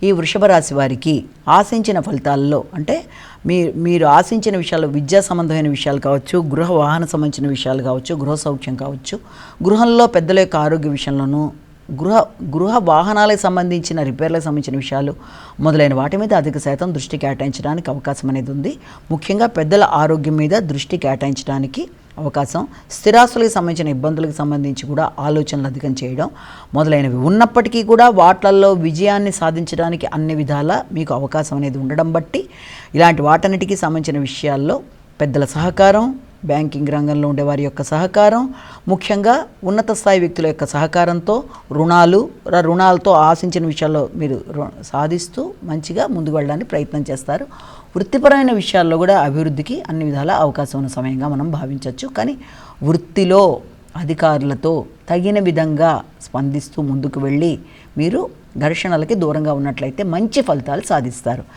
ఈ వృషభ రాశి వారికి ఆశించిన ఫలితాల్లో అంటే మీరు ఆశించిన విషయాలు, విద్యా సంబంధమైన విషయాలు కావచ్చు, గృహ వాహన సంబంధించిన విషయాలు కావచ్చు, గృహ సౌఖ్యం కావచ్చు, గృహంలో పెద్దల యొక్క ఆరోగ్య విషయంలోనూ, గృహ వాహనాలకు సంబంధించిన రిపేర్లకు సంబంధించిన విషయాలు మొదలైన వాటి మీద అధిక శాతం దృష్టి కేటాయించడానికి అవకాశం అనేది ఉంది. ముఖ్యంగా పెద్దల ఆరోగ్యం మీద దృష్టి కేటాయించడానికి అవకాశం, స్థిరాస్తులకు సంబంధించిన ఇబ్బందులకు సంబంధించి కూడా ఆలోచనలు అధికం చేయడం మొదలైనవి ఉన్నప్పటికీ కూడా వాటిల్లో విజయాన్ని సాధించడానికి అన్ని విధాలా మీకు అవకాశం అనేది ఉండడం బట్టి ఇలాంటి వాటన్నిటికీ సంబంధించిన విషయాల్లో పెద్దల సహకారం, బ్యాంకింగ్ రంగంలో ఉండే వారి యొక్క సహకారం, ముఖ్యంగా ఉన్నత స్థాయి వ్యక్తుల యొక్క సహకారంతో రుణాలతో ఆశించిన విషయాల్లో మీరు సాధిస్తూ మంచిగా ముందుకు వెళ్ళడానికి ప్రయత్నం చేస్తారు. వృత్తిపరమైన విషయాల్లో కూడా అభివృద్ధికి అన్ని విధాల అవకాశం ఉన్న సమయంగా మనం భావించవచ్చు. కానీ వృత్తిలో అధికారులతో తగిన విధంగా స్పందిస్తూ ముందుకు వెళ్ళి మీరు ఘర్షణలకి దూరంగా ఉన్నట్లయితే మంచి ఫలితాలు సాధిస్తారు.